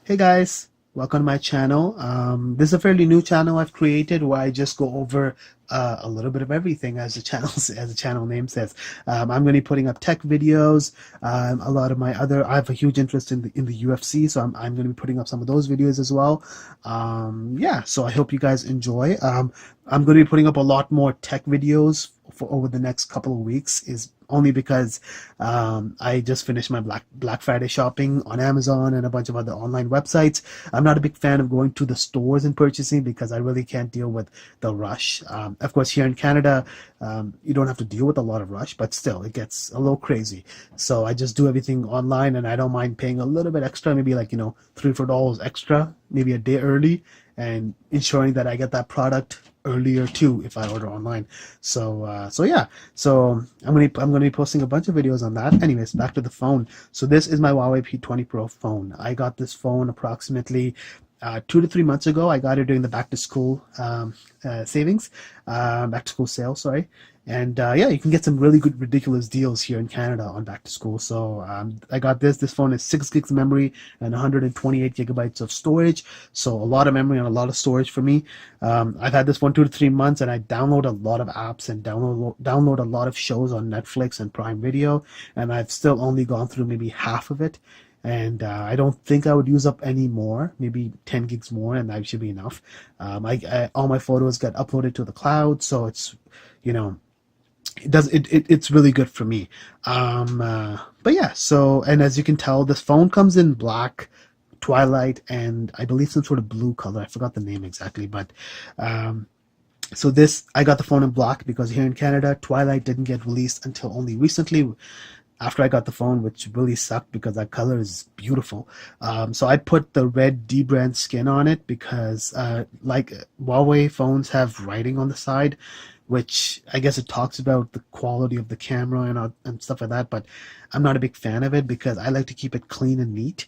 Hey guys, welcome to my channel. This is a fairly new channel I've created where I just go over a little bit of everything, as the channel as the channel name says. I'm going to be putting up tech videos. A lot of my other, I have a huge interest in the UFC, so I'm going to be putting up some of those videos as well. Yeah, so I hope you guys enjoy. I'm going to be putting up a lot more tech videos for over the next couple of weeks, is only because I just finished my Black Friday shopping on Amazon and a bunch of other online websites. I'm not a big fan of going to the stores and purchasing because I really can't deal with the rush. Of course, here in Canada, you don't have to deal with a lot of rush, but still, it gets a little crazy. So I just do everything online, and I don't mind paying a little bit extra, maybe like $3 or $4 extra, maybe a day early, and ensuring that I get that product earlier too if I order online. So yeah, so I'm gonna be posting a bunch of videos on that. Anyways, back to the phone. So this is my Huawei P20 Pro phone. I got this phone approximately 2 to 3 months ago. I got it during the back to school savings, back to school sale, sorry. And yeah, you can get some really good, ridiculous deals here in Canada on back to school. So I got this. This phone is 6 gigs of memory and 128 gigabytes of storage. So a lot of memory and a lot of storage for me. I've had this phone 2 to 3 months, and I download a lot of apps and download a lot of shows on Netflix and Prime Video. And I've still only gone through maybe half of it. And I don't think I would use up any more, maybe 10 gigs more, and that should be enough. All my photos get uploaded to the cloud, so you know, it's really good for me. But yeah, so, and as you can tell, this phone comes in black, twilight, and I believe some sort of blue color. I forgot the name exactly, but um, so this, I got the phone in black because here in Canada, Twilight didn't get released until only recently after I got the phone, which really sucked because that color is beautiful. So I put the red D brand skin on it because, like Huawei phones have writing on the side, which I guess it talks about the quality of the camera and stuff like that. But I'm not a big fan of it because I like to keep it clean and neat.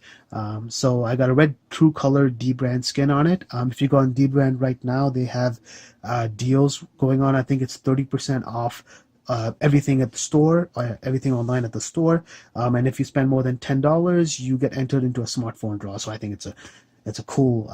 So I got a red True Color D brand skin on it. If you go on D brand right now, they have deals going on. I think it's 30% off everything at the store, everything online at the store. And if you spend more than $10, you get entered into a smartphone draw. So I think it's a cool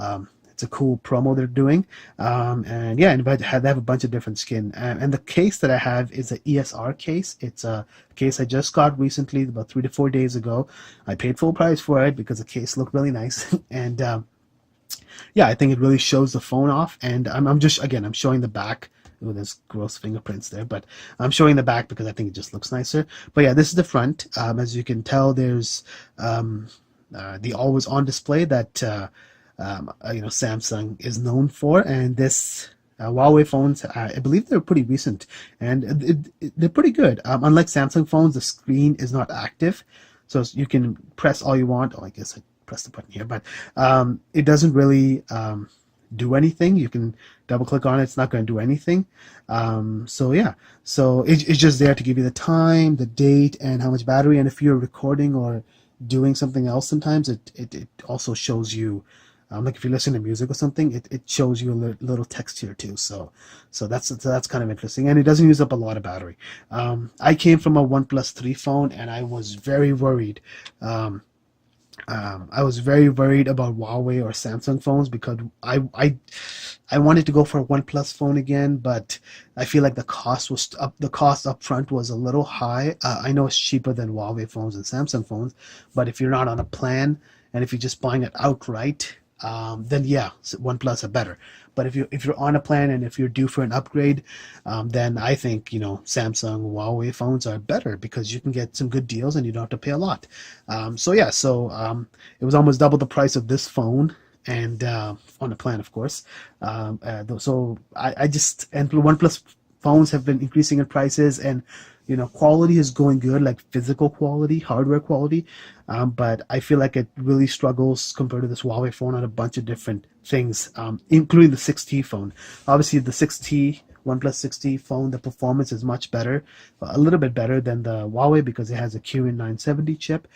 it's a cool promo they're doing. And yeah, and but they have a bunch of different skin. And the case that I have is a ESR case. It's a case I just got recently, about 3 to 4 days ago. I paid full price for it because the case looked really nice. And yeah, I think it really shows the phone off. And I'm just, again, I'm showing the back. Oh, there's gross fingerprints there, but I'm showing the back because I think it just looks nicer. But yeah, this is the front. As you can tell, there's the always on display that Samsung is known for, and this Huawei phones, I believe they're pretty recent, and they're pretty good. Unlike Samsung phones, the screen is not active, so you can press all you want. Oh, I guess I pressed the button here, but it doesn't really do anything. You can double click on it, it's not going to do anything. So yeah, so it's just there to give you the time, the date, and how much battery. And if you're recording or doing something else, sometimes it also shows you, like if you listen to music or something, it shows you a little text here too. So that's kind of interesting, and it doesn't use up a lot of battery. I came from a OnePlus 3 phone, and I was very worried. I was very worried about Huawei or Samsung phones because I wanted to go for a OnePlus phone again, but I feel like the cost up front was a little high. I know it's cheaper than Huawei phones and Samsung phones, but if you're not on a plan and if you're just buying it outright, then yeah, OnePlus are better. But if you're on a plan and if you're due for an upgrade, then I think Samsung, Huawei phones are better because you can get some good deals and you don't have to pay a lot. So yeah, it was almost double the price of this phone, and on a plan, of course. So I just, and OnePlus phones have been increasing in prices, and quality is going good, like physical quality, hardware quality. But I feel like it really struggles compared to this Huawei phone on a bunch of different things, including the 6T phone. Obviously, the 6T, OnePlus 6T phone, the performance is much better, a little bit better than the Huawei because it has a Kirin 970 chip.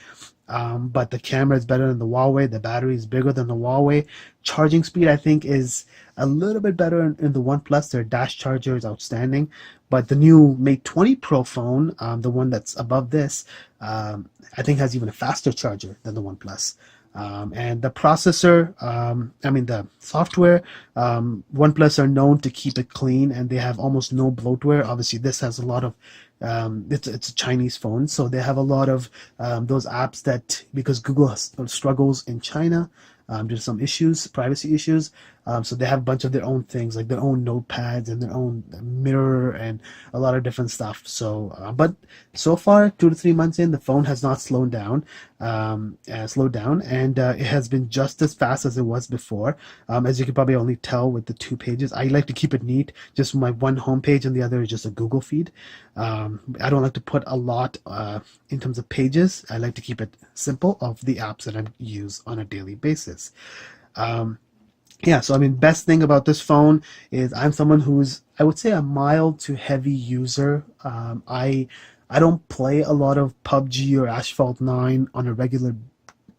But the camera is better than the Huawei. The battery is bigger than the Huawei. Charging speed, I think, is a little bit better in the OnePlus. Their dash charger is outstanding. But the new Mate 20 Pro phone, the one that's above this, I think has even a faster charger than the OnePlus. And the processor, I mean the software, OnePlus are known to keep it clean, and they have almost no bloatware. Obviously, this has a lot of it's a Chinese phone, so they have a lot of those apps that, because Google struggles in China, there's some issues, privacy issues. So they have a bunch of their own things, like their own notepads and their own mirror and a lot of different stuff. So, but so far, 2 to 3 months in, the phone has not slowed down, and it has been just as fast as it was before. As you can probably only tell with the 2 pages, I like to keep it neat. Just my one home page and the other is just a Google feed. I don't like to put a lot in terms of pages. I like to keep it simple of the apps that I use on a daily basis. Yeah, so I mean, best thing about this phone is I'm someone who's, I would say, a mild to heavy user. I don't play a lot of PUBG or Asphalt 9 on a regular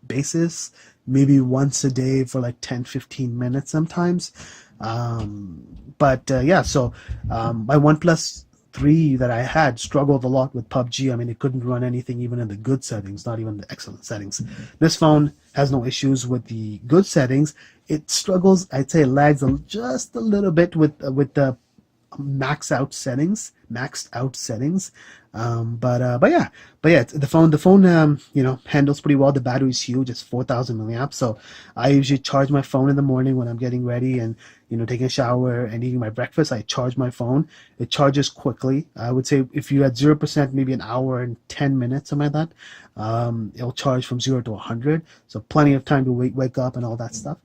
basis, maybe once a day for like 10-15 minutes sometimes. But yeah, so my OnePlus 3 that I had struggled a lot with PUBG. I mean, it couldn't run anything even in the good settings, not even the excellent settings. This phone has no issues with the good settings. It struggles, I'd say it lags just a little bit with the maxed out settings. But yeah, the phone handles pretty well. The battery is huge. It's 4,000 milliamps. So I usually charge my phone in the morning when I'm getting ready and taking a shower and eating my breakfast. I charge my phone. It charges quickly. I would say if you had 0%, maybe an hour and 10 minutes, something like that. It'll charge from 0 to 100. So plenty of time to wake up and all that stuff.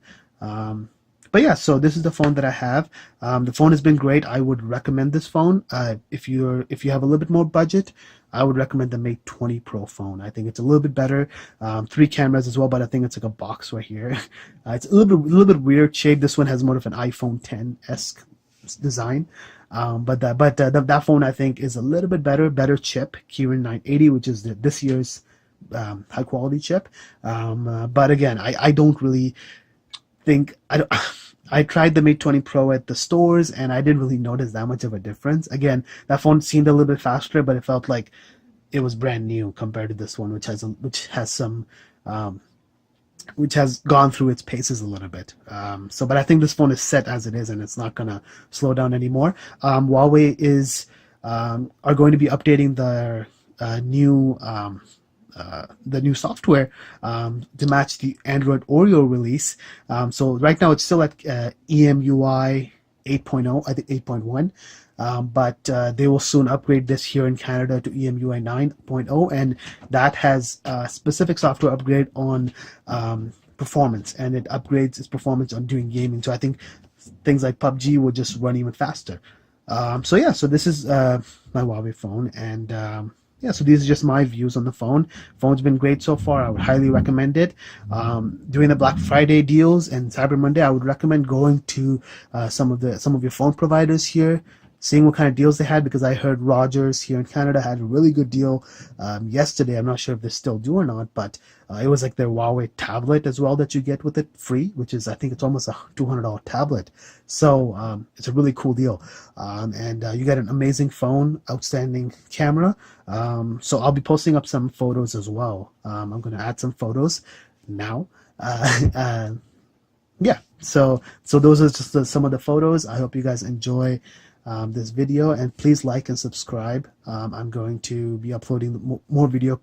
But yeah, so this is the phone that I have. The phone has been great. I would recommend this phone. If you have a little bit more budget, I would recommend the Mate 20 Pro phone. I think it's a little bit better. 3 cameras as well, but I think it's like a box right here. It's a little bit weird shape. This one has more of an iPhone 10-esque design. But that phone I think is a little bit better chip, Kirin 980, which is this year's high quality chip. But again, I don't really think I tried the Mate 20 Pro at the stores and I didn't really notice that much of a difference. Again, that phone seemed a little bit faster, but it felt like it was brand new compared to this one, which has gone through its paces a little bit. But I think this phone is set as it is, and it's not gonna slow down anymore. Huawei are going to be updating their new software to match the Android Oreo release. So right now it's still at EMUI 8.0, I think 8.1. But they will soon upgrade this here in Canada to EMUI 9.0, and that has a specific software upgrade on performance, and it upgrades its performance on doing gaming. So I think things like PUBG will just run even faster. So yeah, so this is my Huawei phone, and yeah, so these are just my views on the phone. Phone's been great so far. I would highly recommend it. During the Black Friday deals and Cyber Monday, I would recommend going to some of your phone providers here, seeing what kind of deals they had, because I heard Rogers here in Canada had a really good deal yesterday. I'm not sure if they still do or not, but it was like their Huawei tablet as well that you get with it free, which is, I think it's almost a $200 tablet. So it's a really cool deal. And you get an amazing phone, outstanding camera. So I'll be posting up some photos as well. I'm going to add some photos now. Yeah, so those are just some of the photos. I hope you guys enjoy this video, and please like and subscribe. I'm going to be uploading more video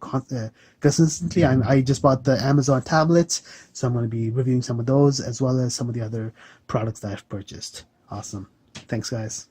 consistently. I just bought the Amazon tablets, so I'm going to be reviewing some of those as well as some of the other products that I've purchased. Awesome. Thanks, guys.